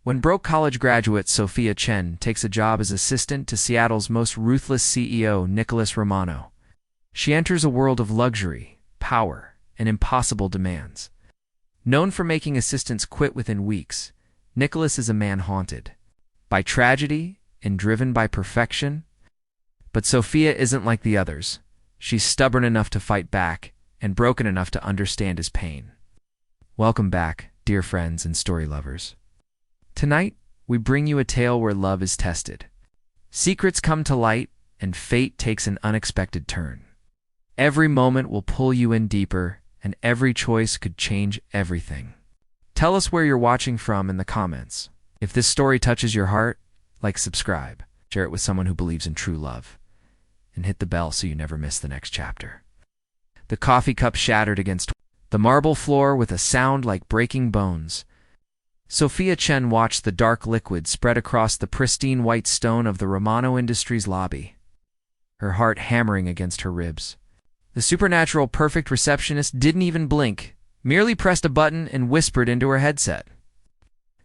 When broke college graduate Sophia Chen takes a job as assistant to Seattle's most ruthless CEO Nicholas Romano, she enters a world of luxury, power, and impossible demands. Known for making assistants quit within weeks, Nicholas is a man haunted by tragedy and driven by perfection. But Sophia isn't like the others. She's stubborn enough to fight back and broken enough to understand his pain. Welcome back, dear friends and story lovers. Tonight, we bring you a tale where love is tested. Secrets come to light, and fate takes an unexpected turn. Every moment will pull you in deeper, and every choice could change everything. Tell us where you're watching from in the comments. If this story touches your heart, like, subscribe, share it with someone who believes in true love, and hit the bell so you never miss the next chapter. The coffee cup shattered against the marble floor with a sound like breaking bones. Sophia Chen watched the dark liquid spread across the pristine white stone of the Romano Industries lobby, her heart hammering against her ribs. The supernatural perfect receptionist didn't even blink, merely pressed a button and whispered into her headset.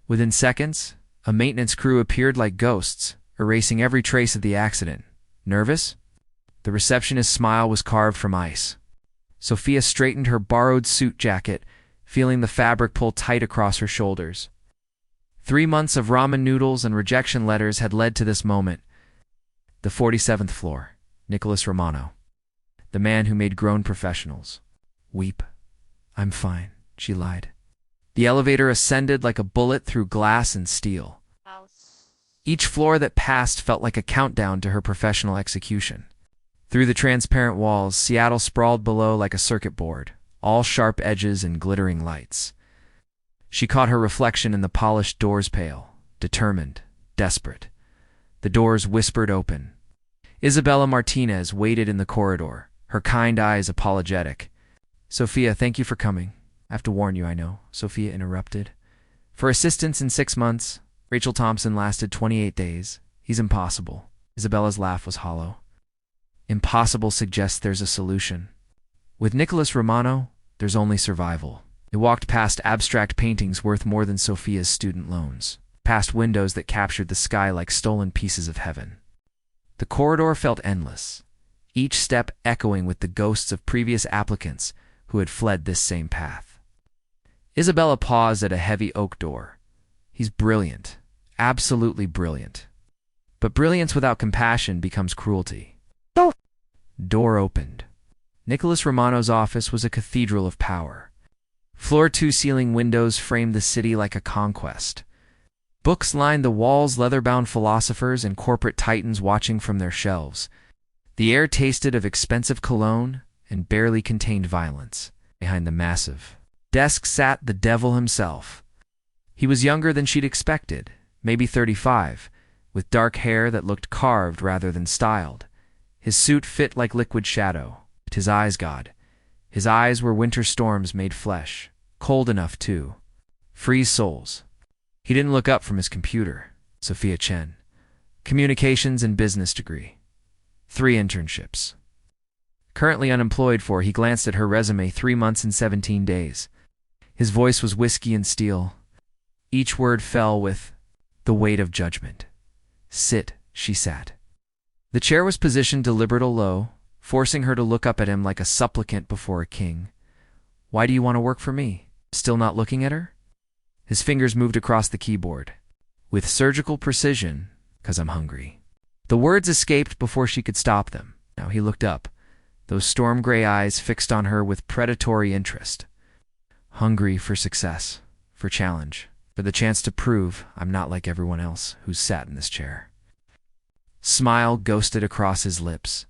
Within seconds, a maintenance crew appeared like ghosts, erasing every trace of the accident. Nervous? The receptionist's smile was carved from ice. Sophia straightened her borrowed suit jacket, feeling the fabric pull tight across her shoulders. 3 months of ramen noodles and rejection letters had led to this moment. The 47th floor, Nicholas Romano, the man who made grown professionals weep. "I'm fine," she lied. The elevator ascended like a bullet through glass and steel. Each floor that passed felt like a countdown to her professional execution. Through the transparent walls, Seattle sprawled below like a circuit board, all sharp edges and glittering lights. She caught her reflection in the polished doors pale, determined, desperate. The doors whispered open. Isabella Martinez waited in the corridor, her kind eyes apologetic. "Sophia, thank you for coming. I have to warn you, I know," Sophia interrupted. "For assistance in 6 months, Rachel Thompson lasted 28 days. He's impossible." Isabella's laugh was hollow. "Impossible suggests there's a solution. With Nicholas Romano, there's only survival." They walked past abstract paintings worth more than Sophia's student loans, past windows that captured the sky like stolen pieces of heaven. The corridor felt endless, each step echoing with the ghosts of previous applicants who had fled this same path. Isabella paused at a heavy oak door. "He's brilliant, absolutely brilliant. But brilliance without compassion becomes cruelty." Door opened. Nicholas Romano's office was a cathedral of power. Floor-to-ceiling windows framed the city like a conquest. Books lined the walls, leather-bound philosophers and corporate titans watching from their shelves. The air tasted of expensive cologne and barely contained violence. Behind the massive desk sat the devil himself. He was younger than she'd expected, maybe 35, with dark hair that looked carved rather than styled. His suit fit like liquid shadow. But his eyes, God. His eyes were winter storms made flesh. Cold enough, too. Freeze souls. He didn't look up from his computer. Sophia Chen. Communications and business degree. 3 internships. Currently unemployed for, he glanced at her resume, 3 months and 17 days. His voice was whiskey and steel. Each word fell with the weight of judgment. "Sit," she sat. The chair was positioned deliberately low, forcing her to look up at him like a supplicant before a king. "Why do you want to work for me?" Still not looking at her? His fingers moved across the keyboard. With surgical precision, "'Cause I'm hungry." The words escaped before she could stop them. Now he looked up, those storm-gray eyes fixed on her with predatory interest. "Hungry for success, for challenge, for the chance to prove I'm not like everyone else who's sat in this chair." Smile ghosted across his lips.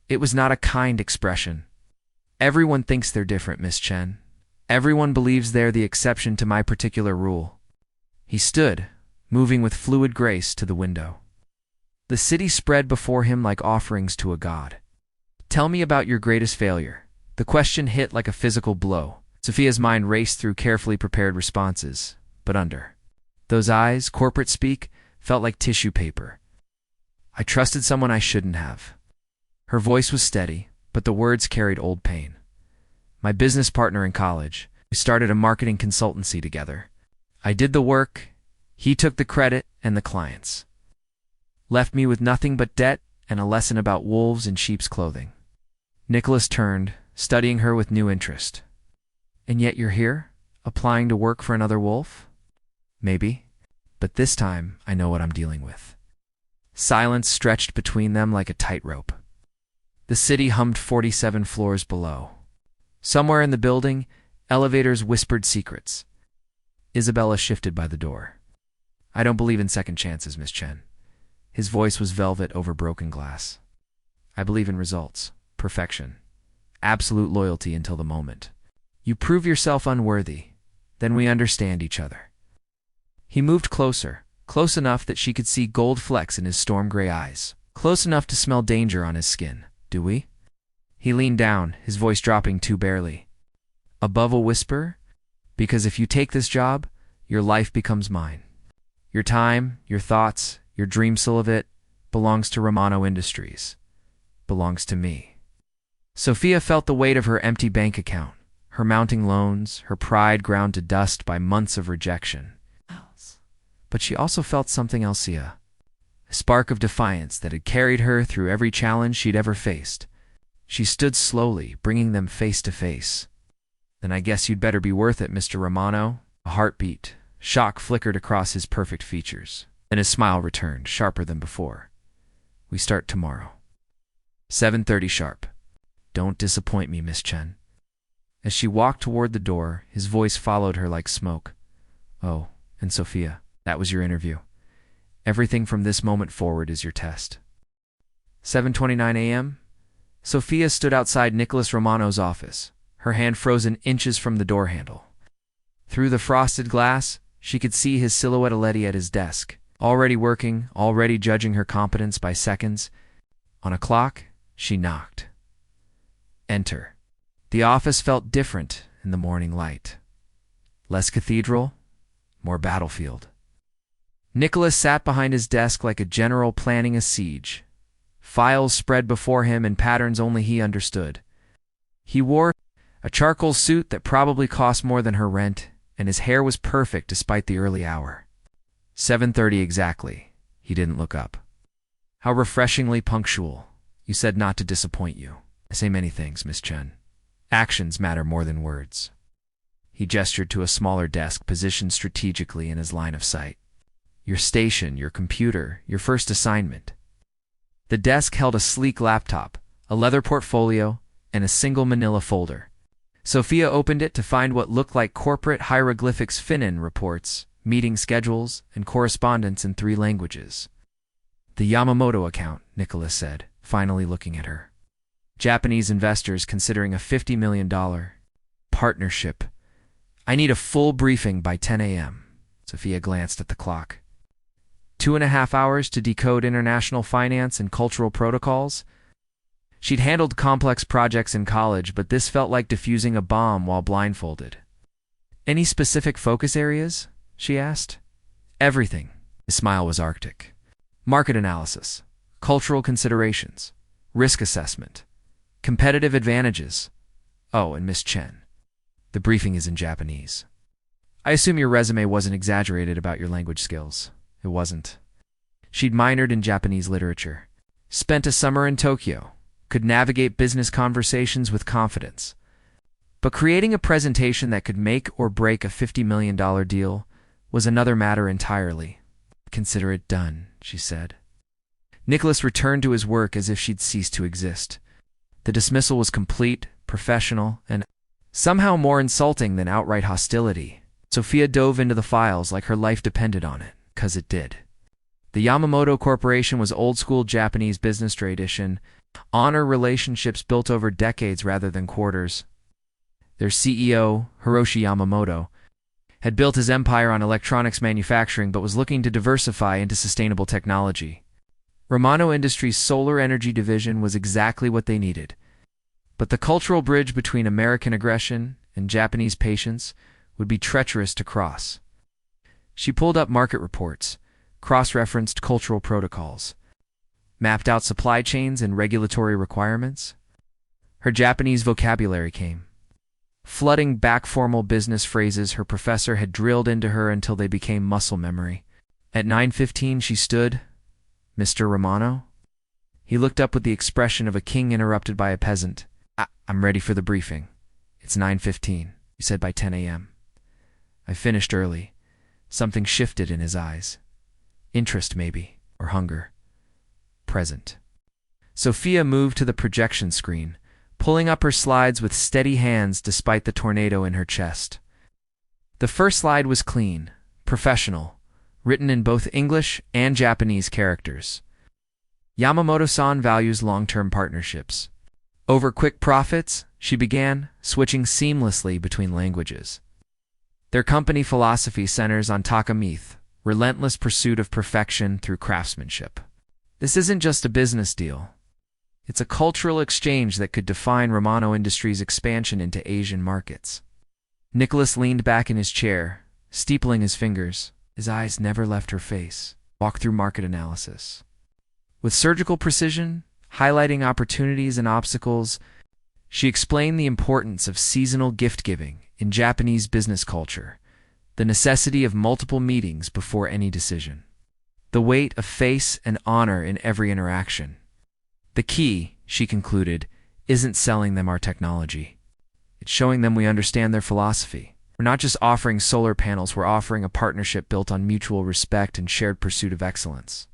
It was not a kind expression. "Everyone thinks they're different, Miss Chen. Everyone believes they're the exception to my particular rule." He stood, moving with fluid grace to the window. The city spread before him like offerings to a god. "Tell me about your greatest failure." The question hit like a physical blow. Sophia's mind raced through carefully prepared responses, but under those eyes, corporate speak felt like tissue paper. "I trusted someone I shouldn't have." Her voice was steady, but the words carried old pain. "My business partner in college. We started a marketing consultancy together. I did the work, He took the credit and the clients. Left me with nothing but debt and a lesson about wolves in sheep's clothing. Nicholas turned, studying her with new interest. And yet you're here, applying to work for another wolf? Maybe, but this time I know what I'm dealing with. Silence stretched between them like a tightrope. The city hummed 47 floors below. Somewhere in the building, elevators whispered secrets. Isabella shifted by the door. I don't believe in second chances, Miss Chen. His voice was velvet over broken glass. I believe in results, perfection, absolute loyalty until the moment. You prove yourself unworthy, then we understand each other. He moved closer, close enough that she could see gold flecks in his storm-gray eyes, close enough to smell danger on his skin. Do we? He leaned down, his voice dropping too barely. Above a whisper, because if you take this job, your life becomes mine. Your time, your thoughts, your dream still of it, belongs to Romano Industries. Belongs to me. Sophia felt the weight of her empty bank account, her mounting loans, her pride ground to dust by months of rejection. But she also felt something else, a spark of defiance that had carried her through every challenge she'd ever faced. She stood slowly, bringing them face to face. Then I guess you'd better be worth it, Mr. Romano. A heartbeat. Shock flickered across his perfect features. Then his smile returned, sharper than before. We start tomorrow. 7:30 sharp. Don't disappoint me, Miss Chen. As she walked toward the door, his voice followed her like smoke. Oh, and Sophia, that was your interview. Everything from this moment forward is your test. 7:29 a.m. Sophia stood outside Nicholas Romano's office, her hand frozen inches from the door handle. Through the frosted glass, she could see his silhouette at his desk, already working, already judging her competence by seconds. On a clock, she knocked. Enter. The office felt different in the morning light. Less cathedral, more battlefield. Nicholas sat behind his desk like a general planning a siege. Files spread before him in patterns only he understood. He wore a charcoal suit that probably cost more than her rent, and his hair was perfect despite the early hour. 7:30 exactly. He didn't look up. How refreshingly punctual. You said not to disappoint you. I say many things, Miss Chen. Actions matter more than words. He gestured to a smaller desk positioned strategically in his line of sight. Your station, your computer, your first assignment. The desk held a sleek laptop, a leather portfolio, and a single manila folder. Sophia opened it to find what looked like corporate hieroglyphics Finnan reports, meeting schedules, and correspondence in 3 languages. The Yamamoto account, Nicholas said, finally looking at her. Japanese investors considering a $50 million partnership. I need a full briefing by 10 a.m. Sophia glanced at the clock. 2.5 hours to decode international finance and cultural protocols? She'd handled complex projects in college, but this felt like defusing a bomb while blindfolded. Any specific focus areas? She asked. Everything. His smile was arctic. Market analysis, cultural considerations, risk assessment, competitive advantages. Oh, and Miss Chen. The briefing is in Japanese. I assume your resume wasn't exaggerated about your language skills. It wasn't. She'd minored in Japanese literature, spent a summer in Tokyo, could navigate business conversations with confidence. But creating a presentation that could make or break a $50 million deal was another matter entirely. Consider it done, she said. Nicholas returned to his work as if she'd ceased to exist. The dismissal was complete, professional, and somehow more insulting than outright hostility. Sophia dove into the files like her life depended on it, 'cause it did. The Yamamoto Corporation was old-school Japanese business tradition, honor relationships built over decades rather than quarters. Their CEO, Hiroshi Yamamoto, had built his empire on electronics manufacturing but was looking to diversify into sustainable technology. Romano Industries' solar energy division was exactly what they needed. But the cultural bridge between American aggression and Japanese patience would be treacherous to cross. She pulled up market reports, cross-referenced cultural protocols, mapped out supply chains and regulatory requirements. Her Japanese vocabulary came. flooding back formal business phrases her professor had drilled into her until they became muscle memory. At 9:15 she stood. "Mr. Romano?" He looked up with the expression of a king interrupted by a peasant. I'm ready for the briefing. It's 9:15, he said by 10 a.m. I finished early. Something shifted in his eyes. Interest, maybe, or hunger. Present. Sophia moved to the projection screen, pulling up her slides with steady hands despite the tornado in her chest. The first slide was clean, professional, written in both English and Japanese characters. Yamamoto-san values long-term partnerships. Over quick profits, she began, switching seamlessly between languages. Their company philosophy centers on takamith, relentless pursuit of perfection through craftsmanship. This isn't just a business deal. It's a cultural exchange that could define Romano Industries' expansion into Asian markets. Nicholas leaned back in his chair, steepling his fingers. His eyes never left her face. Walked through market analysis. With surgical precision, highlighting opportunities and obstacles, she explained the importance of seasonal gift-giving in Japanese business culture, the necessity of multiple meetings before any decision, the weight of face and honor in every interaction. The key, she concluded, isn't selling them our technology. It's showing them we understand their philosophy. We're not just offering solar panels, we're offering a partnership built on mutual respect and shared pursuit of excellence.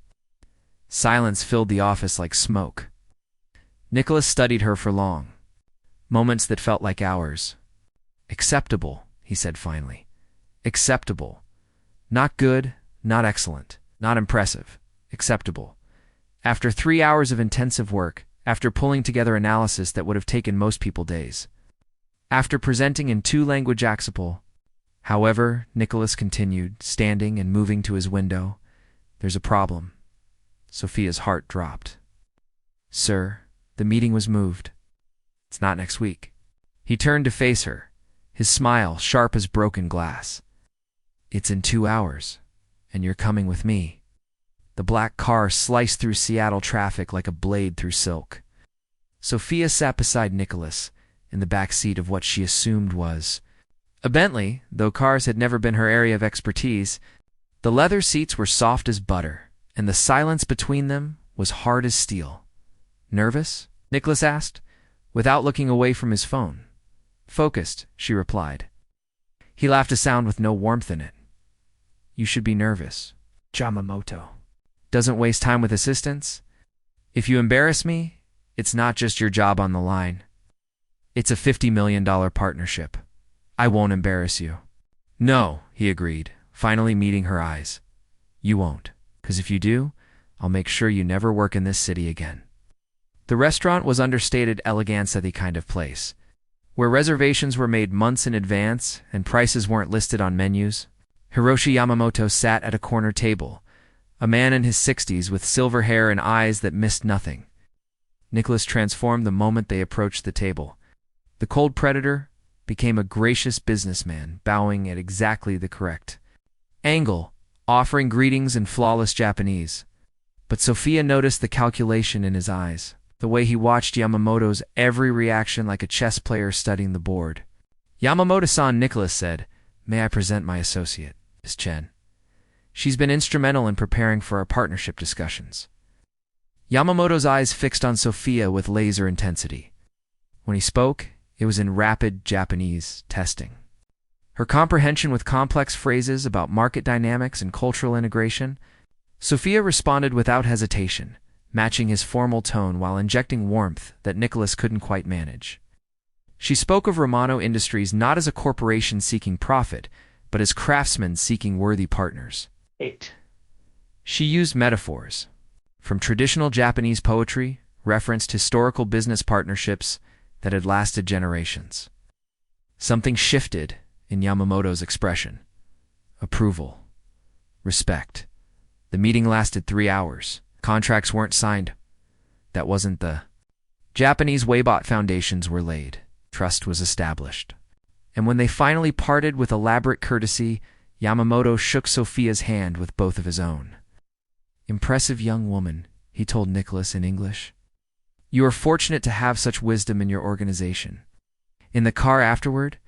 Silence filled the office like smoke. Nicholas studied her for long, moments that felt like hours. Acceptable, he said finally. Acceptable. Not good, not excellent, not impressive. Acceptable. After 3 hours of intensive work, after pulling together analysis that would have taken most people days, after presenting in 2-language Axipol. However, Nicholas continued, standing and moving to his window. There's a problem. Sophia's heart dropped. Sir, the meeting was moved. It's not next week. He turned to face her, his smile sharp as broken glass. It's in 2 hours, and you're coming with me. The black car sliced through Seattle traffic like a blade through silk. Sophia sat beside Nicholas, in the back seat of what she assumed was a Bentley, though cars had never been her area of expertise. The leather seats were soft as butter, and the silence between them was hard as steel. Nervous? Nicholas asked, without looking away from his phone. Focused, she replied. He laughed a sound with no warmth in it. You should be nervous. Yamamoto doesn't waste time with assistants. If you embarrass me, it's not just your job on the line. It's a $50 million partnership. I won't embarrass you. No, he agreed, finally meeting her eyes. You won't, because if you do, I'll make sure you never work in this city again. The restaurant was understated eleganza, the kind of place where reservations were made months in advance and prices weren't listed on menus. Hiroshi Yamamoto sat at a corner table, a man in his 60s with silver hair and eyes that missed nothing. Nicholas transformed the moment they approached the table. The cold predator became a gracious businessman, bowing at exactly the correct angle, offering greetings in flawless Japanese. But Sophia noticed the calculation in his eyes, the way he watched Yamamoto's every reaction like a chess player studying the board. Yamamoto-san, Nicholas said, May I present my associate, Ms. Chen. She's been instrumental in preparing for our partnership discussions. Yamamoto's eyes fixed on Sophia with laser intensity. When he spoke, it was in rapid Japanese testing. Her comprehension with complex phrases about market dynamics and cultural integration, Sophia responded without hesitation, matching his formal tone while injecting warmth that Nicholas couldn't quite manage. She spoke of Romano Industries not as a corporation seeking profit, but as craftsmen seeking worthy partners. 8. She used metaphors. From traditional Japanese poetry, referenced historical business partnerships that had lasted generations. Something shifted in Yamamoto's expression. Approval. Respect. The meeting lasted 3 hours. Contracts weren't signed. That wasn't the Japanese way, but foundations were laid. Trust was established. And when they finally parted with elaborate courtesy, Yamamoto shook Sophia's hand with both of his own. Impressive young woman, he told Nicholas in English. You are fortunate to have such wisdom in your organization. In the car afterward,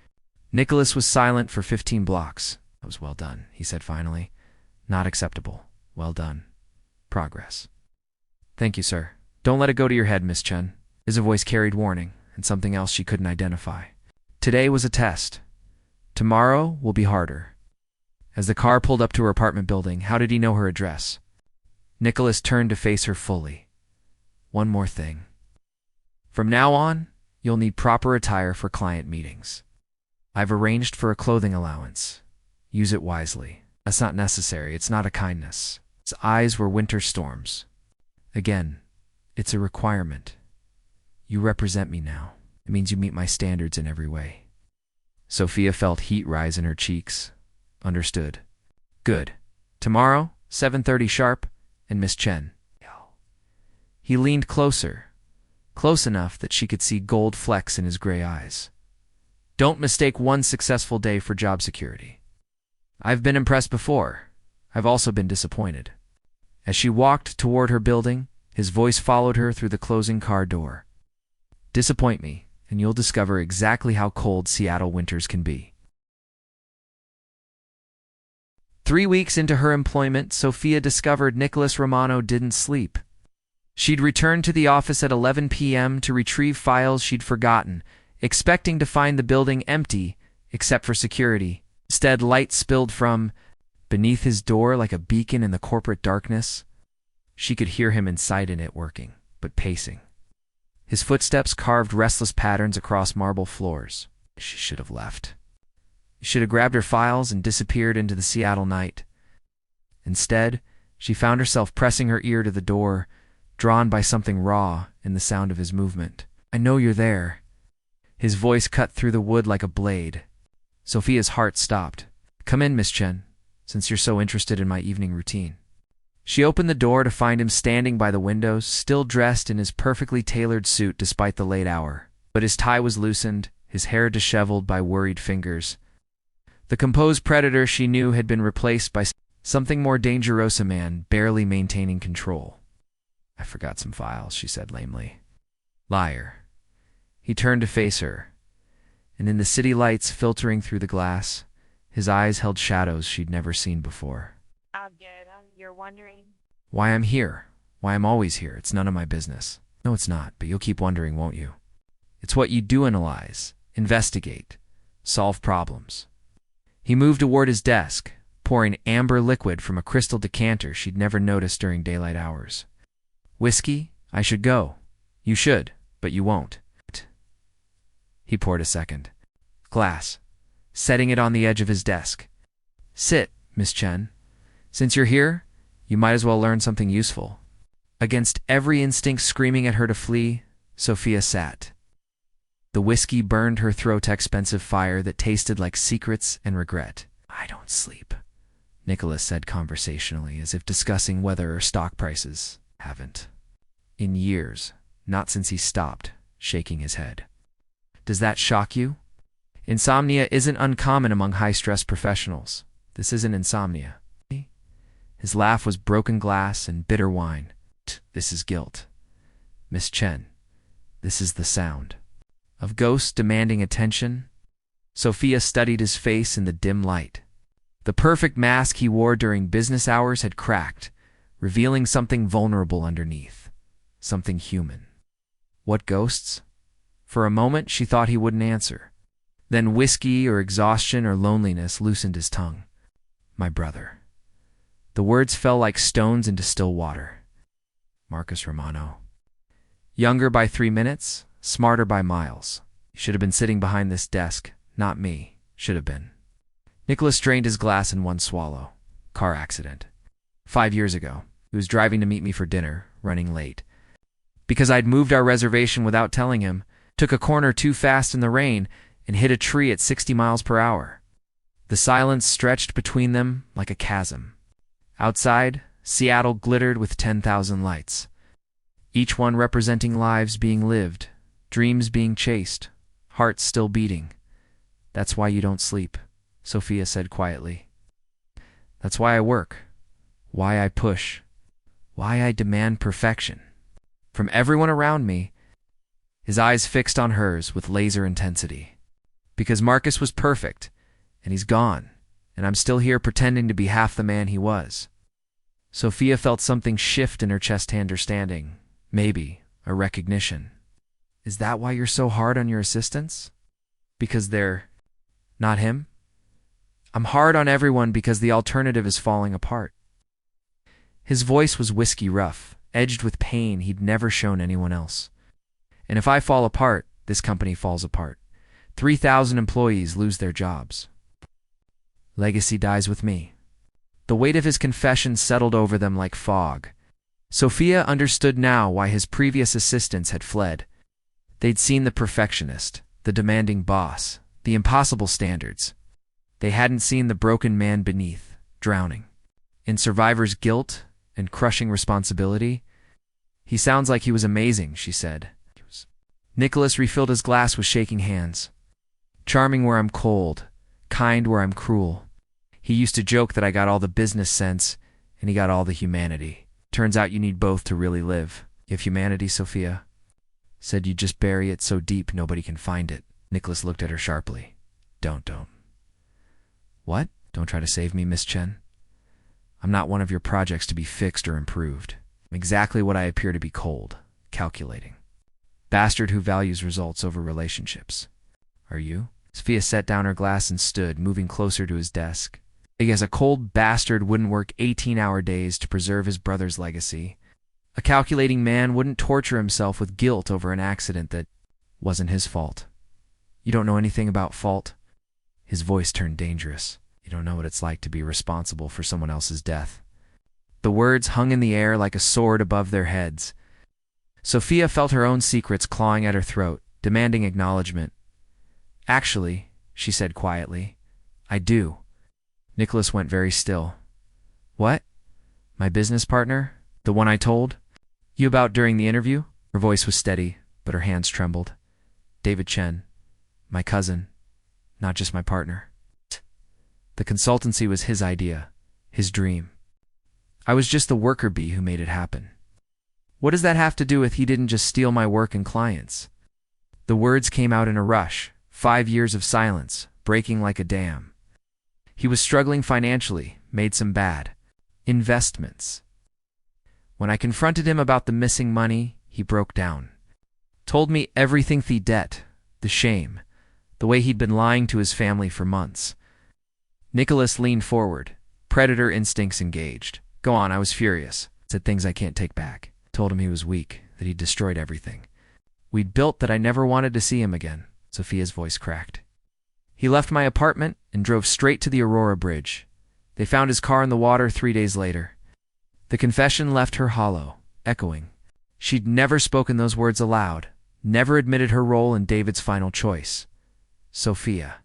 Nicholas was silent for 15 blocks. "That was well done," he said finally. "Not acceptable. Well done. Progress." "Thank you, sir. Don't let it go to your head, Miss Chen." His voice carried warning, and something else she couldn't identify. Today was a test. Tomorrow will be harder. As the car pulled up to her apartment building, how did he know her address? Nicholas turned to face her fully. "One more thing. From now on, you'll need proper attire for client meetings. I've arranged for a clothing allowance. Use it wisely." "That's not necessary. It's not a kindness." His eyes were winter storms. "Again, it's a requirement. You represent me now. It means you meet my standards in every way." Sophia felt heat rise in her cheeks. "Understood." "Good. Tomorrow, 7:30 sharp, and Miss Chen." He leaned closer, close enough that she could see gold flecks in his gray eyes. "Don't mistake one successful day for job security. I've been impressed before. I've also been disappointed." As she walked toward her building, his voice followed her through the closing car door. "Disappoint me, and you'll discover exactly how cold Seattle winters can be." 3 weeks into her employment, Sophia discovered Nicholas Romano didn't sleep. She'd returned to the office at 11 p.m. to retrieve files she'd forgotten, expecting to find the building empty, except for security. Instead, light spilled from beneath his door like a beacon in the corporate darkness. She could hear him inside in it working, but pacing. His footsteps carved restless patterns across marble floors. She should have left. She should have grabbed her files and disappeared into the Seattle night. Instead, she found herself pressing her ear to the door, drawn by something raw in the sound of his movement. "I know you're there." His voice cut through the wood like a blade. Sophia's heart stopped. "Come in, Miss Chen, since you're so interested in my evening routine." She opened the door to find him standing by the windows, still dressed in his perfectly tailored suit despite the late hour. But his tie was loosened, his hair disheveled by worried fingers. The composed predator she knew had been replaced by something more dangerous, a man barely maintaining control. "I forgot some files," she said lamely. "Liar." He turned to face her, and in the city lights filtering through the glass, his eyes held shadows she'd never seen before. I'm good. You're wondering? "Why I'm here. Why I'm always here. It's none of my business." "No, it's not, but you'll keep wondering, won't you?" "It's what you do: analyze, investigate, solve problems." He moved toward his desk, pouring amber liquid from a crystal decanter she'd never noticed during daylight hours. "Whiskey? I should go." "You should, but you won't." He poured a second glass, setting it on the edge of his desk. "Sit, Miss Chen. Since you're here, you might as well learn something useful." Against every instinct screaming at her to flee, Sophia sat. The whiskey burned her throat, expensive fire that tasted like secrets and regret. "I don't sleep," Nicholas said conversationally, as if discussing weather or stock prices. "Haven't. In years, not since he stopped," shaking his head. "Does that shock you? Insomnia isn't uncommon among high-stress professionals. This isn't insomnia." His laugh was broken glass and bitter wine. "This is guilt. Miss Chen, this is the sound of ghosts demanding attention." Sophia studied his face in the dim light. The perfect mask he wore during business hours had cracked, revealing something vulnerable underneath, something human. What ghosts? For a moment, she thought he wouldn't answer. Then whiskey or exhaustion or loneliness loosened his tongue. "My brother." The words fell like stones into still water. Marcus Romano. Younger by 3 minutes, smarter by miles. He should have been sitting behind this desk, not me. Should have been. Nicholas drained his glass in one swallow. Car accident. 5 years ago. He was driving to meet me for dinner, running late. Because I'd moved our reservation without telling him, took a corner too fast in the rain, and hit a tree at 60 miles per hour. The silence stretched between them like a chasm. Outside, Seattle glittered with 10,000 lights, each one representing lives being lived, dreams being chased, hearts still beating. "That's why you don't sleep," Sophia said quietly. "That's why I work, why I push, why I demand perfection. From everyone around me." His eyes fixed on hers with laser intensity. Because Marcus was perfect, and he's gone, and I'm still here pretending to be half the man he was. Sophia felt something shift in her chest, understanding, maybe, a recognition. Is that why you're so hard on your assistants? Because they're not him? I'm hard on everyone because the alternative is falling apart. His voice was whiskey rough, edged with pain he'd never shown anyone else. And if I fall apart, this company falls apart. 3,000 employees lose their jobs. Legacy dies with me. The weight of his confession settled over them like fog. Sophia understood now why his previous assistants had fled. They'd seen the perfectionist, the demanding boss, the impossible standards. They hadn't seen the broken man beneath, drowning. In survivor's guilt and crushing responsibility. He sounds like he was amazing, she said. Nicholas refilled his glass with shaking hands. Charming where I'm cold, kind where I'm cruel. He used to joke that I got all the business sense, and he got all the humanity. Turns out you need both to really live. You have humanity, Sophia? Said you just bury it so deep nobody can find it. Nicholas looked at her sharply. Don't. What? Don't try to save me, Miss Chen. I'm not one of your projects to be fixed or improved. I'm exactly what I appear to be: cold, calculating. Bastard who values results over relationships. Are you? Sophia set down her glass and stood, moving closer to his desk. Because a cold bastard wouldn't work 18-hour days to preserve his brother's legacy. A calculating man wouldn't torture himself with guilt over an accident that wasn't his fault. You don't know anything about fault? His voice turned dangerous. You don't know what it's like to be responsible for someone else's death. The words hung in the air like a sword above their heads. Sophia felt her own secrets clawing at her throat, demanding acknowledgement. Actually, she said quietly, I do. Nicholas went very still. What? My business partner? The one I told you about during the interview? Her voice was steady, but her hands trembled. David Chen. My cousin. Not just my partner. The consultancy was his idea, his dream. I was just the worker bee who made it happen. What does that have to do with he didn't just steal my work and clients? The words came out in a rush, 5 years of silence, breaking like a dam. He was struggling financially, made some bad investments. When I confronted him about the missing money, he broke down. Told me everything: the debt, the shame, the way he'd been lying to his family for months. Nicholas leaned forward, predator instincts engaged. Go on, I was furious. Said things I can't take back. Told him he was weak, that he'd destroyed everything. We'd built that I never wanted to see him again. Sophia's voice cracked. He left my apartment and drove straight to the Aurora Bridge. They found his car in the water 3 days later. The confession left her hollow, echoing. She'd never spoken those words aloud, never admitted her role in David's final choice. Sophia.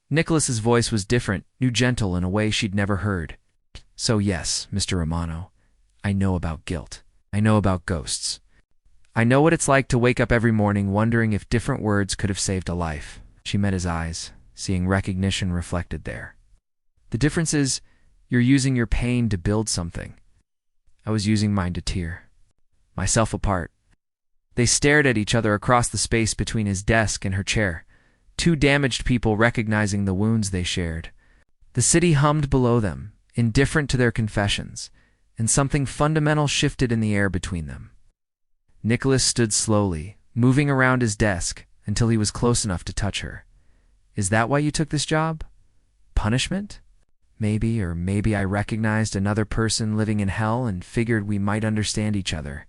Nicholas's voice was different, new, gentle in a way she'd never heard. So yes, Mr. Romano, I know about guilt. I know about ghosts. I know what it's like to wake up every morning wondering if different words could have saved a life. She met his eyes, seeing recognition reflected there. The difference is, you're using your pain to build something. I was using mine to tear myself apart. They stared at each other across the space between his desk and her chair, two damaged people recognizing the wounds they shared. The city hummed below them, indifferent to their confessions, and something fundamental shifted in the air between them. Nicholas stood slowly, moving around his desk until he was close enough to touch her. Is that why you took this job? Punishment? Maybe, or maybe I recognized another person living in hell and figured we might understand each other.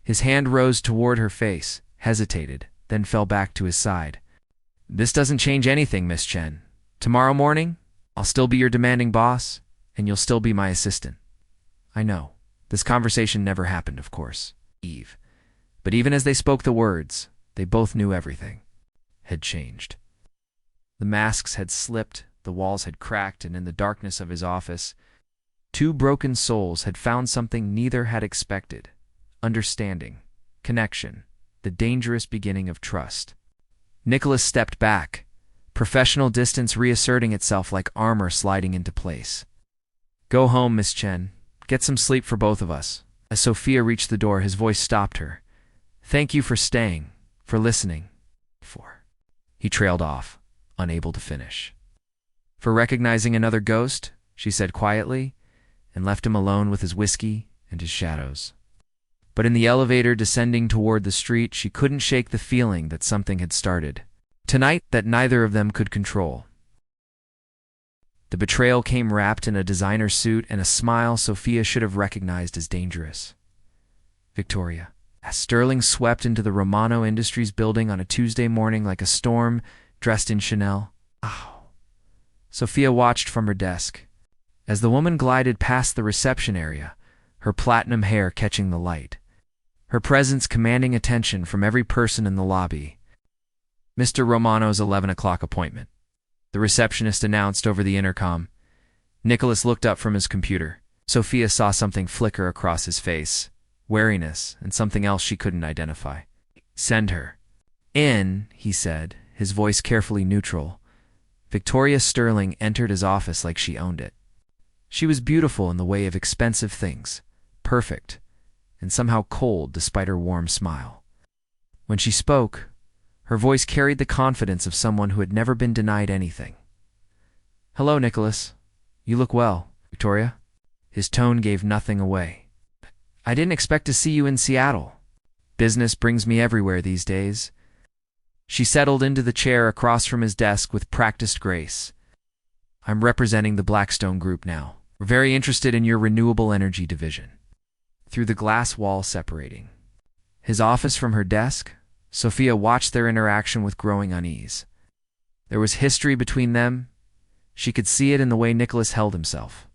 His hand rose toward her face, hesitated, then fell back to his side. This doesn't change anything, Miss Chen. Tomorrow morning, I'll still be your demanding boss, and you'll still be my assistant. I know. This conversation never happened, of course. Eve. But even as they spoke the words, they both knew everything had changed. The masks had slipped, the walls had cracked, and in the darkness of his office, two broken souls had found something neither had expected: understanding, connection, the dangerous beginning of trust. Nicholas stepped back, professional distance reasserting itself like armor sliding into place. Go home, Miss Chen. Get some sleep for both of us. As Sophia reached the door, his voice stopped her. Thank you for staying, for listening, for He trailed off, unable to finish. For recognizing another ghost, she said quietly, and left him alone with his whiskey and his shadows. But in the elevator descending toward the street, she couldn't shake the feeling that something had started tonight that neither of them could control. The betrayal came wrapped in a designer suit and a smile Sophia should have recognized as dangerous. Victoria. As Sterling swept into the Romano Industries building on a Tuesday morning like a storm, dressed in Chanel. Ow. Sophia watched from her desk. As the woman glided past the reception area, her platinum hair catching the light, her presence commanding attention from every person in the lobby. Mr. Romano's 11 o'clock appointment, the receptionist announced over the intercom. Nicholas looked up from his computer. Sophia saw something flicker across his face. Wariness, and something else she couldn't identify. Send her in, he said, his voice carefully neutral. Victoria Sterling entered his office like she owned it. She was beautiful in the way of expensive things, perfect, and somehow cold despite her warm smile. When she spoke, her voice carried the confidence of someone who had never been denied anything. Hello, Nicholas. You look well, Victoria. His tone gave nothing away. I didn't expect to see you in Seattle. Business brings me everywhere these days. She settled into the chair across from his desk with practiced grace. I'm representing the Blackstone Group now. We're very interested in your renewable energy division. Through the glass wall separating his office from her desk, Sophia watched their interaction with growing unease. There was history between them. She could see it in the way Nicholas held himself.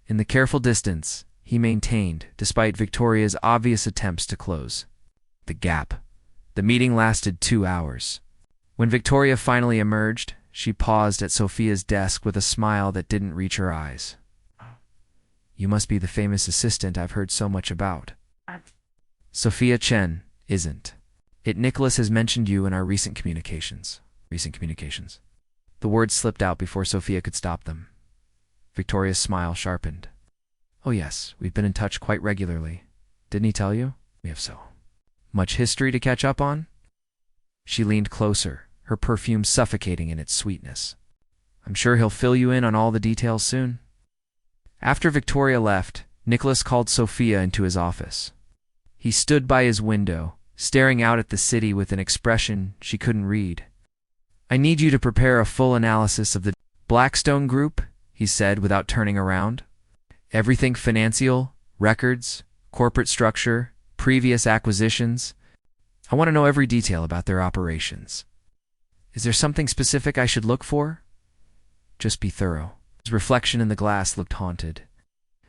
In the careful distance he maintained, despite Victoria's obvious attempts to close the gap. The meeting lasted 2 hours. When Victoria finally emerged, she paused at Sophia's desk with a smile that didn't reach her eyes. You must be the famous assistant I've heard so much about. Sophia Chen isn't it. Nicholas has mentioned you in our recent communications. The words slipped out before Sophia could stop them. Victoria's smile sharpened. Oh yes, we've been in touch quite regularly. Didn't he tell you? We have so much history to catch up on? She leaned closer, her perfume suffocating in its sweetness. I'm sure he'll fill you in on all the details soon. After Victoria left, Nicholas called Sophia into his office. He stood by his window, staring out at the city with an expression she couldn't read. I need you to prepare a full analysis of the Blackstone Group, he said without turning around. Everything financial, records, corporate structure, previous acquisitions. I want to know every detail about their operations. Is there something specific I should look for? Just be thorough. His reflection in the glass looked haunted.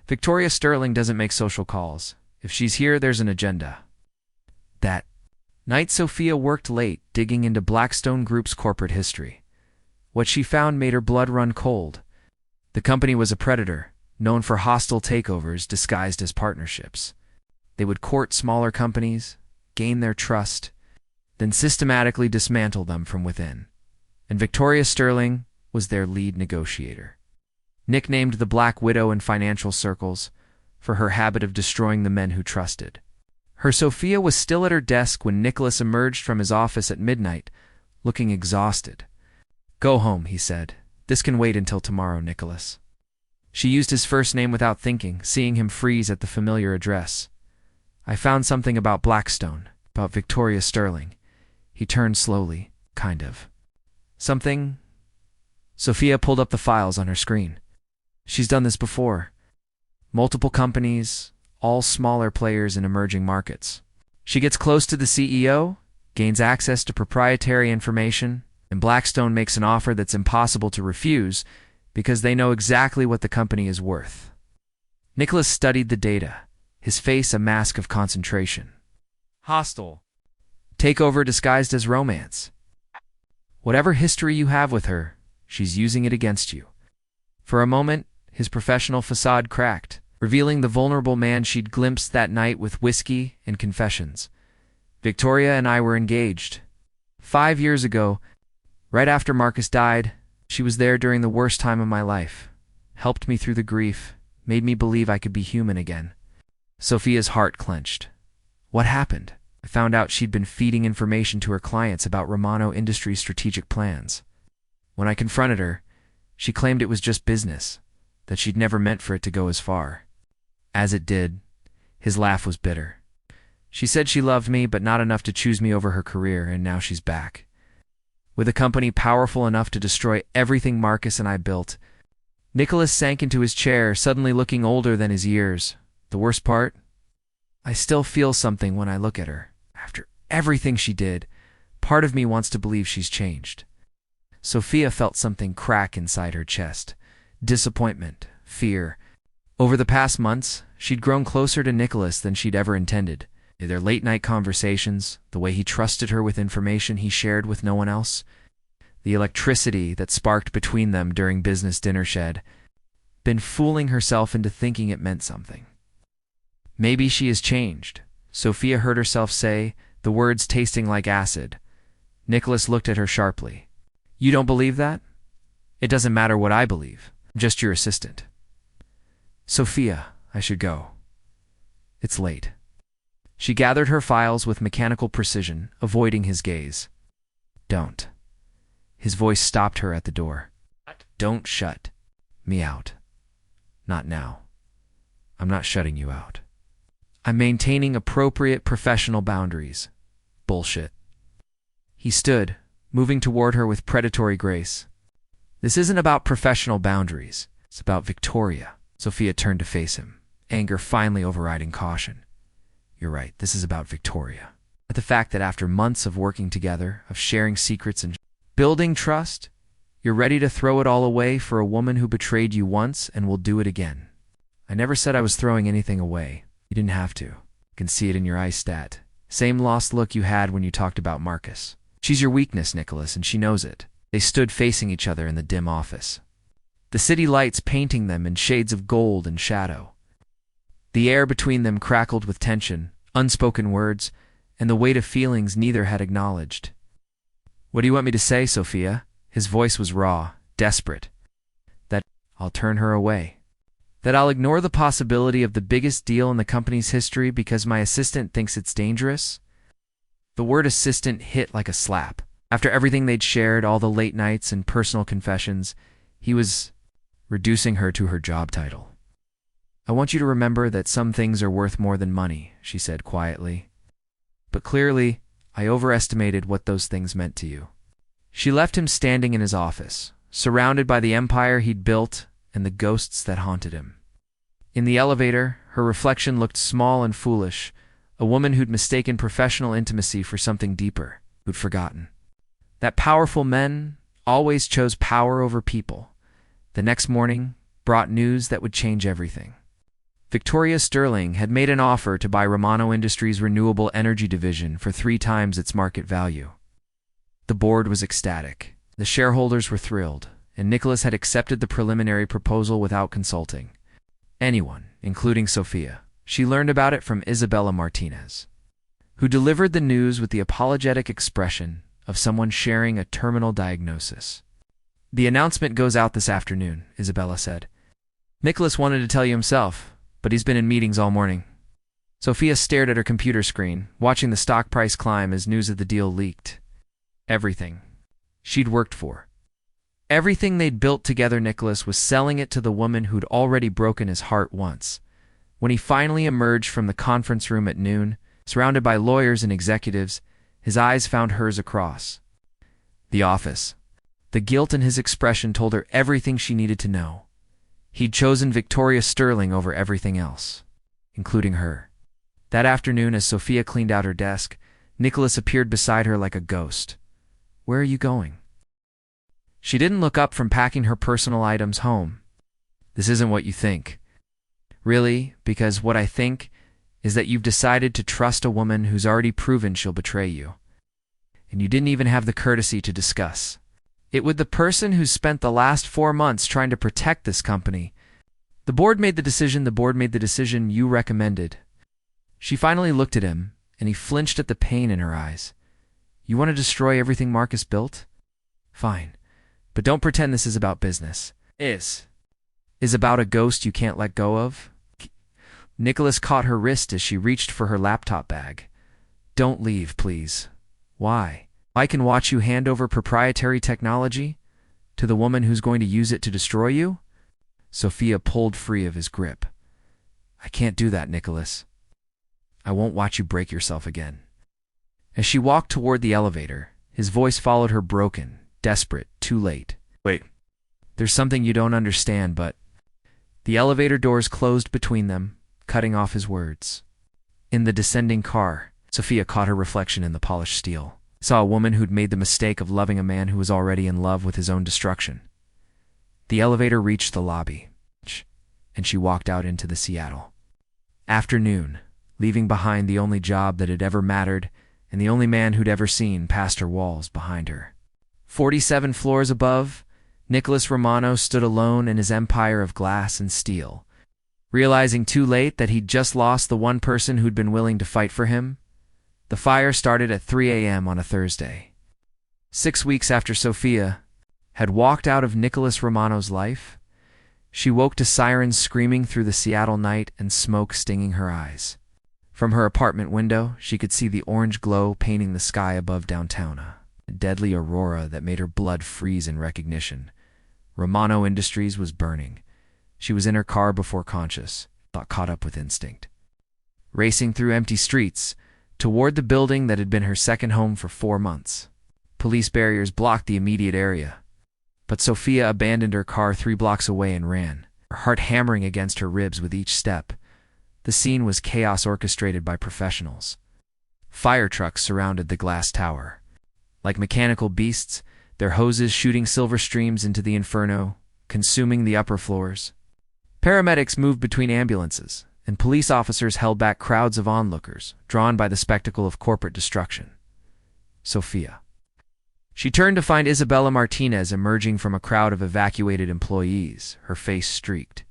Victoria Sterling doesn't make social calls. If she's here, there's an agenda. That night, Sophia worked late, digging into Blackstone Group's corporate history. What she found made her blood run cold. The company was a predator, known for hostile takeovers disguised as partnerships. They would court smaller companies, gain their trust, then systematically dismantle them from within. And Victoria Sterling was their lead negotiator. Nicknamed the Black Widow in financial circles for her habit of destroying the men who trusted. Her Sophia was still at her desk when Nicholas emerged from his office at midnight, looking exhausted. Go home, he said. This can wait until tomorrow, Nicholas. She used his first name without thinking, seeing him freeze at the familiar address. I found something about Blackstone, about Victoria Sterling. He turned slowly, kind of. Something? Sophia pulled up the files on her screen. She's done this before. Multiple companies, all smaller players in emerging markets. She gets close to the CEO, gains access to proprietary information, and Blackstone makes an offer that's impossible to refuse because they know exactly what the company is worth. Nicholas studied the data, his face a mask of concentration. Hostile. Takeover disguised as romance. Whatever history you have with her, she's using it against you. For a moment, his professional facade cracked, revealing the vulnerable man she'd glimpsed that night with whiskey and confessions. Victoria and I were engaged. 5 years ago, right after Marcus died, she was there during the worst time of my life, helped me through the grief, made me believe I could be human again. Sophia's heart clenched. What happened? I found out she'd been feeding information to her clients about Romano Industries' strategic plans. When I confronted her, she claimed it was just business, that she'd never meant for it to go as far. As it did, his laugh was bitter. She said she loved me, but not enough to choose me over her career, and now she's back. With a company powerful enough to destroy everything Marcus and I built. Nicholas sank into his chair, suddenly looking older than his years. The worst part? I still feel something when I look at her. After everything she did, part of me wants to believe she's changed. Sophia felt something crack inside her chest. Disappointment, fear. Over the past months, she'd grown closer to Nicholas than she'd ever intended. Their late-night conversations, the way he trusted her with information he shared with no one else, the electricity that sparked between them during business dinner shed, been fooling herself into thinking it meant something. Maybe she has changed, Sophia heard herself say, the words tasting like acid. Nicholas looked at her sharply. You don't believe that? It doesn't matter what I believe. I'm just your assistant. Sophia, I should go. It's late. She gathered her files with mechanical precision, avoiding his gaze. Don't. His voice stopped her at the door. Don't shut me out. Not now. I'm not shutting you out. I'm maintaining appropriate professional boundaries. Bullshit. He stood, moving toward her with predatory grace. This isn't about professional boundaries. It's about Victoria. Sophia turned to face him, anger finally overriding caution. You're right, this is about Victoria. But the fact that after months of working together, of sharing secrets and building trust, you're ready to throw it all away for a woman who betrayed you once and will do it again. I never said I was throwing anything away. You didn't have to. I can see it in your eyes, Stat. Same lost look you had when you talked about Marcus. She's your weakness, Nicholas, and she knows it. They stood facing each other in the dim office. The city lights painting them in shades of gold and shadow. The air between them crackled with tension, unspoken words, and the weight of feelings neither had acknowledged. What do you want me to say, Sophia? His voice was raw, desperate. That I'll turn her away. That I'll ignore the possibility of the biggest deal in the company's history because my assistant thinks it's dangerous? The word assistant hit like a slap. After everything they'd shared, all the late nights and personal confessions, he was reducing her to her job title. I want you to remember that some things are worth more than money, she said quietly. But clearly, I overestimated what those things meant to you. She left him standing in his office, surrounded by the empire he'd built and the ghosts that haunted him. In the elevator, her reflection looked small and foolish, a woman who'd mistaken professional intimacy for something deeper, who'd forgotten that powerful men always chose power over people. The next morning brought news that would change everything. Victoria Sterling had made an offer to buy Romano Industries' renewable energy division for 3 times its market value. The board was ecstatic. The shareholders were thrilled, and Nicholas had accepted the preliminary proposal without consulting anyone, including Sophia. She learned about it from Isabella Martinez, who delivered the news with the apologetic expression of someone sharing a terminal diagnosis. The announcement goes out this afternoon, Isabella said. Nicholas wanted to tell you himself, but he's been in meetings all morning. Sophia stared at her computer screen, watching the stock price climb as news of the deal leaked. Everything she'd worked for, everything they'd built together, Nicholas was selling it to the woman who'd already broken his heart once. When he finally emerged from the conference room at noon, surrounded by lawyers and executives, his eyes found hers across the office. The guilt in his expression told her everything she needed to know. He'd chosen Victoria Sterling over everything else, including her. That afternoon, as Sophia cleaned out her desk, Nicholas appeared beside her like a ghost. Where are you going? She didn't look up from packing her personal items home. This isn't what you think. Really, because what I think is that you've decided to trust a woman who's already proven she'll betray you. And you didn't even have the courtesy to discuss it with the person who spent the last 4 months trying to protect this company. The board made the decision you recommended. She finally looked at him, and he flinched at the pain in her eyes. You want to destroy everything Marcus built? Fine. But don't pretend this is about business. Is about a ghost you can't let go of? Nicholas caught her wrist as she reached for her laptop bag. Don't leave, please. Why? I can watch you hand over proprietary technology to the woman who's going to use it to destroy you? Sophia pulled free of his grip. I can't do that, Nicholas. I won't watch you break yourself again. As she walked toward the elevator, his voice followed her, broken, desperate, too late. Wait. There's something you don't understand, but... The elevator doors closed between them, cutting off his words. In the descending car, Sophia caught her reflection in the polished steel. Saw a woman who'd made the mistake of loving a man who was already in love with his own destruction. The elevator reached the lobby, and she walked out into the Seattle afternoon, leaving behind the only job that had ever mattered and the only man who'd ever seen past her walls behind her. 47 floors above, Nicholas Romano stood alone in his empire of glass and steel, realizing too late that he'd just lost the one person who'd been willing to fight for him. The fire started at 3 a.m. on a Thursday. 6 weeks after Sophia had walked out of Nicholas Romano's life, she woke to sirens screaming through the Seattle night and smoke stinging her eyes. From her apartment window, she could see the orange glow painting the sky above downtown, a deadly aurora that made her blood freeze in recognition. Romano Industries was burning. She was in her car before conscious, thought caught up with instinct. Racing through empty streets, toward the building that had been her second home for 4 months. Police barriers blocked the immediate area, but Sophia abandoned her car 3 blocks away and ran, her heart hammering against her ribs with each step. The scene was chaos orchestrated by professionals. Fire trucks surrounded the glass tower. Like mechanical beasts, their hoses shooting silver streams into the inferno, consuming the upper floors. Paramedics moved between ambulances, and police officers held back crowds of onlookers, drawn by the spectacle of corporate destruction. Sophia. She turned to find Isabella Martinez emerging from a crowd of evacuated employees, her face streaked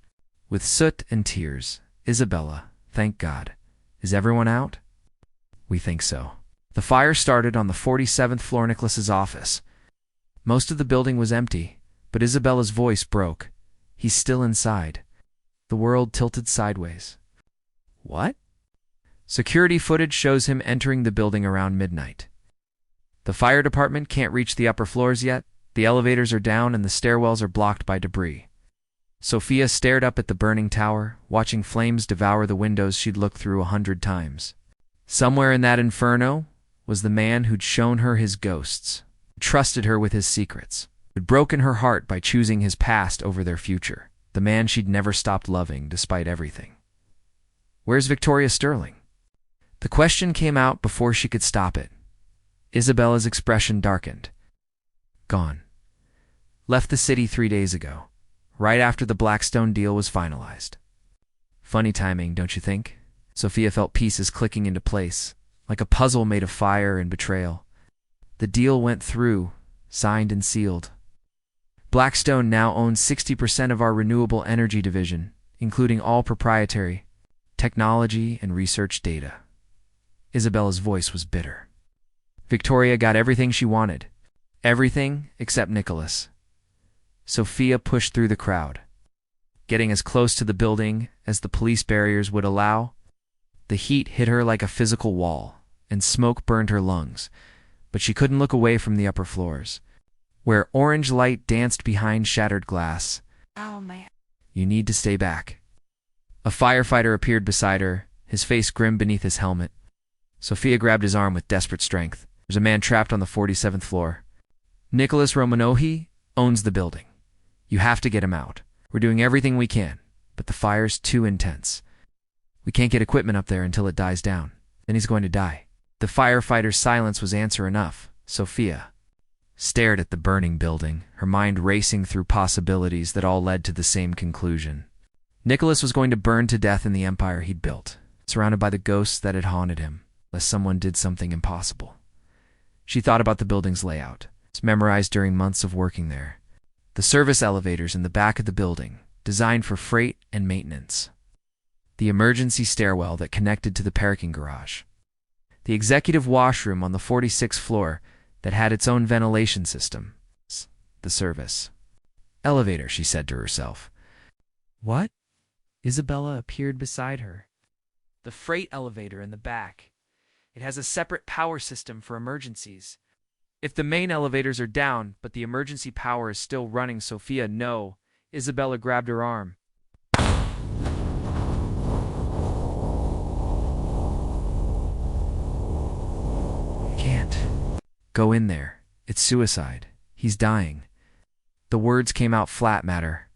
with soot and tears. Isabella, thank God. Is everyone out? We think so. The fire started on the 47th floor Nicholas's office. Most of the building was empty, but Isabella's voice broke. He's still inside. The world tilted sideways. What? Security footage shows him entering the building around midnight. The fire department can't reach the upper floors yet. The elevators are down and the stairwells are blocked by debris. Sophia stared up at the burning tower, watching flames devour the windows she'd looked through 100 times. Somewhere in that inferno was the man who'd shown her his ghosts, who trusted her with his secrets, who'd broken her heart by choosing his past over their future, the man she'd never stopped loving despite everything. Where's Victoria Sterling? The question came out before she could stop it. Isabella's expression darkened. Gone. Left the city 3 days ago, right after the Blackstone deal was finalized. Funny timing, don't you think? Sophia felt pieces clicking into place, like a puzzle made of fire and betrayal. The deal went through, signed and sealed. Blackstone now owns 60% of our renewable energy division, including all proprietary technology and research data. Isabella's voice was bitter. Victoria got everything she wanted. Everything except Nicholas. Sophia pushed through the crowd, getting as close to the building as the police barriers would allow. The heat hit her like a physical wall, and smoke burned her lungs, but she couldn't look away from the upper floors, where orange light danced behind shattered glass. Oh, man. You need to stay back. A firefighter appeared beside her, his face grim beneath his helmet. Sophia grabbed his arm with desperate strength. There's a man trapped on the 47th floor. Nicholas Romano owns the building. You have to get him out. We're doing everything we can, but the fire's too intense. We can't get equipment up there until it dies down. Then he's going to die. The firefighter's silence was answer enough. Sophia stared at the burning building, her mind racing through possibilities that all led to the same conclusion. Nicholas was going to burn to death in the empire he'd built, surrounded by the ghosts that had haunted him, lest someone did something impossible. She thought about the building's layout. It's memorized during months of working there. The service elevators in the back of the building, designed for freight and maintenance. The emergency stairwell that connected to the parking garage. The executive washroom on the 46th floor that had its own ventilation system. The service elevator, she said to herself. What? Isabella appeared beside her. The freight elevator in the back. It has a separate power system for emergencies. If the main elevators are down, but the emergency power is still running, Sophia, no. Isabella grabbed her arm. Can't. Go in there. It's suicide. He's dying. The words came out flat, matter,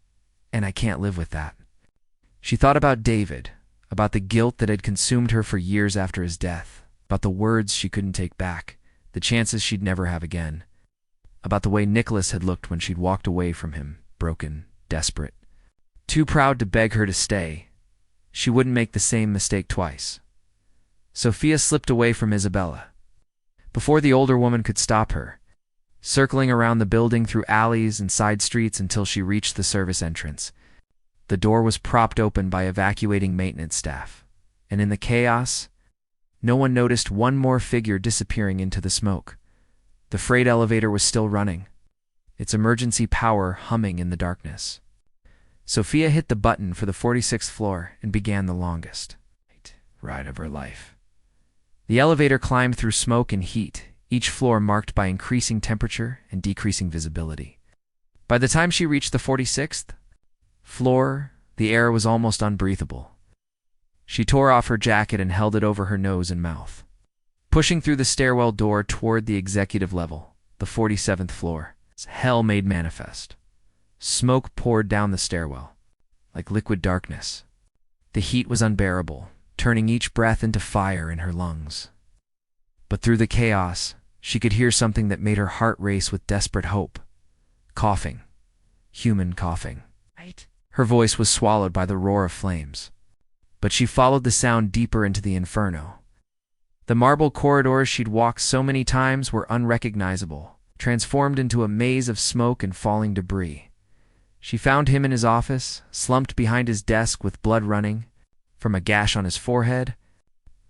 and I can't live with that. She thought about David, about the guilt that had consumed her for years after his death, about the words she couldn't take back, the chances she'd never have again, about the way Nicholas had looked when she'd walked away from him, broken, desperate. Too proud to beg her to stay, she wouldn't make the same mistake twice. Sophia slipped away from Isabella. Before the older woman could stop her, circling around the building through alleys and side streets until she reached the service entrance. The door was propped open by evacuating maintenance staff, and in the chaos, no one noticed one more figure disappearing into the smoke. The freight elevator was still running, its emergency power humming in the darkness. Sophia hit the button for the 46th floor and began the longest ride of her life. The elevator climbed through smoke and heat, each floor marked by increasing temperature and decreasing visibility. By the time she reached the 46th floor, the air was almost unbreathable. She tore off her jacket and held it over her nose and mouth. Pushing through the stairwell door toward the executive level, the 47th floor, hell made manifest. Smoke poured down the stairwell, like liquid darkness. The heat was unbearable, turning each breath into fire in her lungs. But through the chaos, she could hear something that made her heart race with desperate hope. Coughing. Human coughing. Her voice was swallowed by the roar of flames. But she followed the sound deeper into the inferno. The marble corridors she'd walked so many times were unrecognizable, transformed into a maze of smoke and falling debris. She found him in his office, slumped behind his desk with blood running from a gash on his forehead.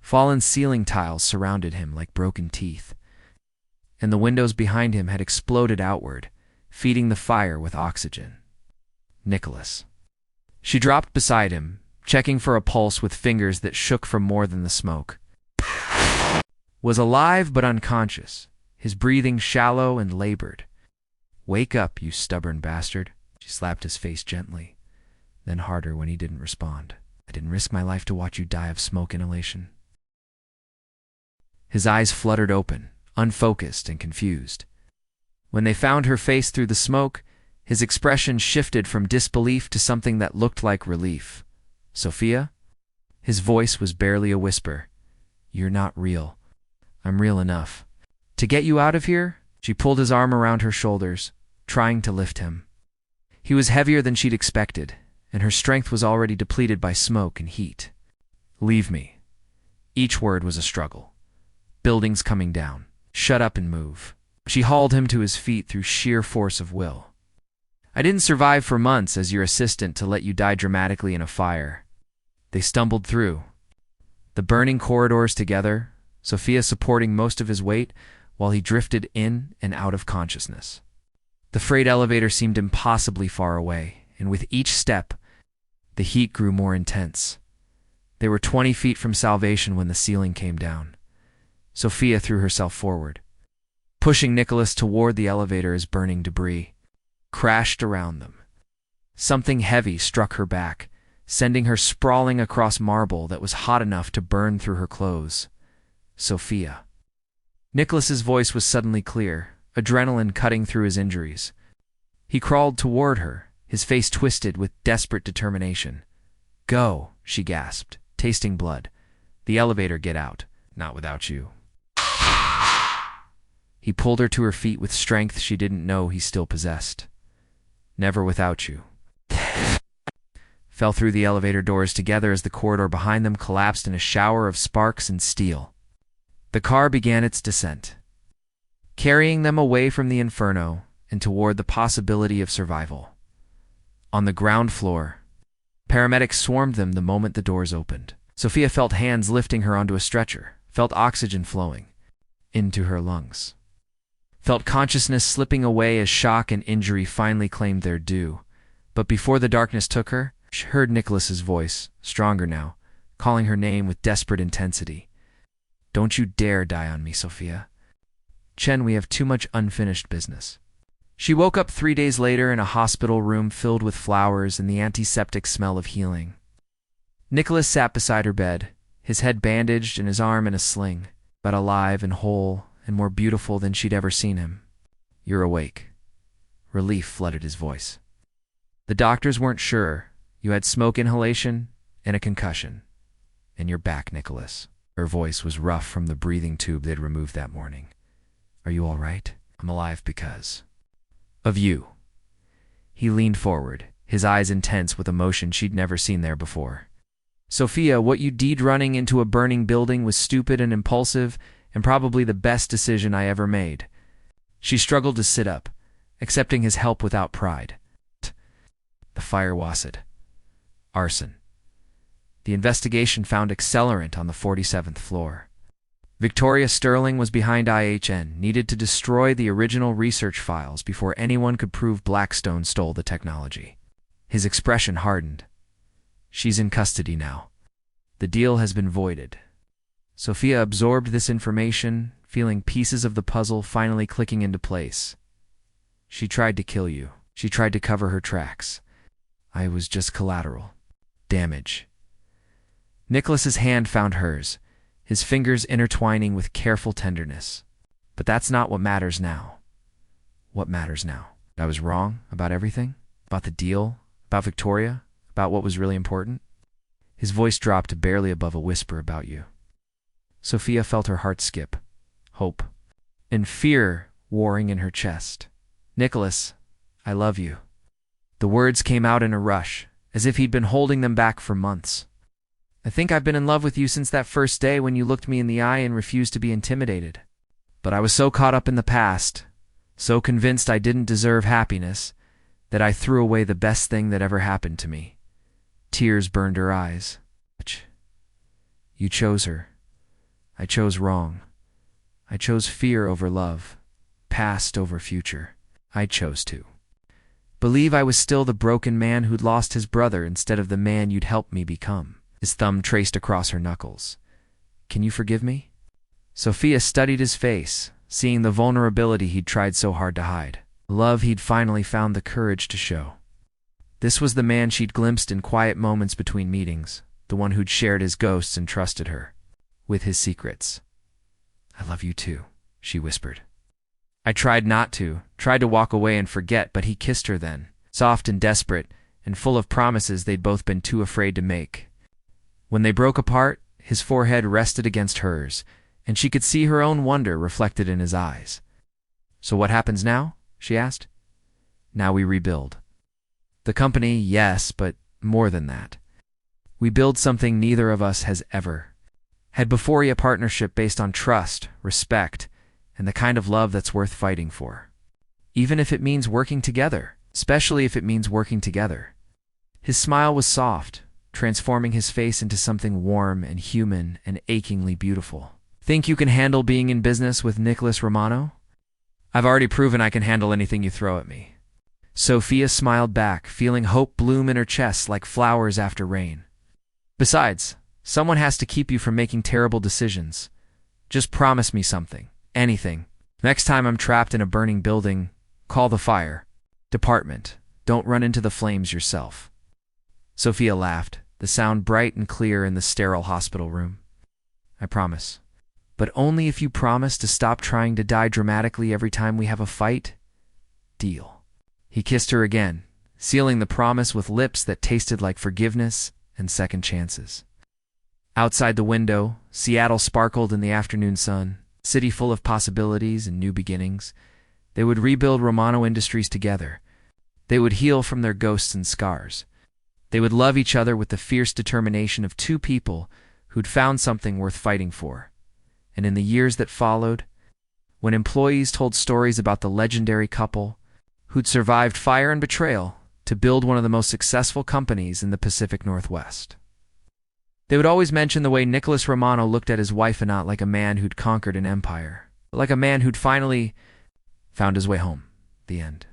Fallen ceiling tiles surrounded him like broken teeth, and the windows behind him had exploded outward, feeding the fire with oxygen. Nicholas. She dropped beside him, checking for a pulse with fingers that shook from more than the smoke. Was alive but unconscious, his breathing shallow and labored. "Wake up, you stubborn bastard." She slapped his face gently, then harder when he didn't respond. "I didn't risk my life to watch you die of smoke inhalation." His eyes fluttered open, unfocused and confused. When they found her face through the smoke, his expression shifted from disbelief to something that looked like relief. "Sophia?" His voice was barely a whisper. "You're not real. I'm real enough. To get you out of here?" She pulled his arm around her shoulders, trying to lift him. He was heavier than she'd expected, and her strength was already depleted by smoke and heat. "Leave me." Each word was a struggle. Buildings coming down. Shut up and move. She hauled him to his feet through sheer force of will. "I didn't survive for months as your assistant to let you die dramatically in a fire." They stumbled through the burning corridors together, Sophia supporting most of his weight while he drifted in and out of consciousness. The freight elevator seemed impossibly far away, and with each step, the heat grew more intense. They were 20 feet from salvation when the ceiling came down. Sophia threw herself forward, pushing Nicholas toward the elevator as burning debris crashed around them. Something heavy struck her back, sending her sprawling across marble that was hot enough to burn through her clothes. "Sophia." Nicholas's voice was suddenly clear, adrenaline cutting through his injuries. He crawled toward her, his face twisted with desperate determination. "Go," she gasped, tasting blood. "The elevator, get out." "Not without you." He pulled her to her feet with strength she didn't know he still possessed. "Never without you." Fell through the elevator doors together as the corridor behind them collapsed in a shower of sparks and steel. The car began its descent, carrying them away from the inferno and toward the possibility of survival. On the ground floor, paramedics swarmed them the moment the doors opened. Sophia felt hands lifting her onto a stretcher, felt oxygen flowing into her lungs, felt consciousness slipping away as shock and injury finally claimed their due. But before the darkness took her, she heard Nicholas's voice, stronger now, calling her name with desperate intensity. Don't you dare die on me, Sophia. Chen, we have too much unfinished business. She woke up 3 days later in a hospital room filled with flowers and the antiseptic smell of healing. Nicholas sat beside her bed, his head bandaged and his arm in a sling, but alive and whole and more beautiful than she'd ever seen him. You're awake. Relief flooded his voice. The doctors weren't sure. You had smoke inhalation and a concussion. And you're back, Nicholas. Her voice was rough from the breathing tube they'd removed that morning. Are you all right? I'm alive because of you. He leaned forward, his eyes intense with emotion she'd never seen there before. Sophia, what you did running into a burning building was stupid and impulsive and probably the best decision I ever made. She struggled to sit up, accepting his help without pride. The fire wasted. Arson. The investigation found accelerant on the 47th floor. Victoria Sterling was behind IHN, needed to destroy the original research files before anyone could prove Blackstone stole the technology. His expression hardened. She's in custody now. The deal has been voided. Sophia absorbed this information, feeling pieces of the puzzle finally clicking into place. She tried to kill you. She tried to cover her tracks. I was just collateral. Damage. Nicholas's hand found hers, his fingers intertwining with careful tenderness. But that's not what matters now. What matters now? I was wrong about everything? About the deal? About Victoria? About what was really important? His voice dropped to barely above a whisper about you. Sophia felt her heart skip. Hope and fear warring in her chest. Nicholas, I love you. The words came out in a rush, as if he'd been holding them back for months. I think I've been in love with you since that first day when you looked me in the eye and refused to be intimidated. But I was so caught up in the past, so convinced I didn't deserve happiness, that I threw away the best thing that ever happened to me. Tears burned her eyes. You chose her. I chose wrong. I chose fear over love, past over future. I chose to believe I was still the broken man who'd lost his brother instead of the man you'd helped me become. His thumb traced across her knuckles. Can you forgive me? Sophia studied his face, seeing the vulnerability he'd tried so hard to hide. Love he'd finally found the courage to show. This was the man she'd glimpsed in quiet moments between meetings, the one who'd shared his ghosts and trusted her with his secrets. I love you too, she whispered. I tried not to, tried to walk away and forget, but he kissed her then, soft and desperate, and full of promises they'd both been too afraid to make. When they broke apart, his forehead rested against hers, and she could see her own wonder reflected in his eyes. So what happens now? She asked. Now we rebuild. The company, yes, but more than that. We build something neither of us has ever had before, a partnership based on trust, respect, and the kind of love that's worth fighting for. Even if it means working together, especially if it means working together. His smile was soft, transforming his face into something warm and human and achingly beautiful. Think you can handle being in business with Nicholas Romano? I've already proven I can handle anything you throw at me. Sophia smiled back, feeling hope bloom in her chest like flowers after rain. Besides, someone has to keep you from making terrible decisions. Just promise me something. Anything. Next time I'm trapped in a burning building, call the fire department. Don't run into the flames yourself. Sophia laughed, the sound bright and clear in the sterile hospital room. I promise. But only if you promise to stop trying to die dramatically every time we have a fight. Deal. He kissed her again, sealing the promise with lips that tasted like forgiveness and second chances. Outside the window, Seattle sparkled in the afternoon sun, city full of possibilities and new beginnings. They would rebuild Romano Industries together. They would heal from their ghosts and scars. They would love each other with the fierce determination of two people who'd found something worth fighting for. And in the years that followed, when employees told stories about the legendary couple who'd survived fire and betrayal to build one of the most successful companies in the Pacific Northwest, they would always mention the way Nicholas Romano looked at his wife and not like a man who'd conquered an empire, but like a man who'd finally found his way home. The end.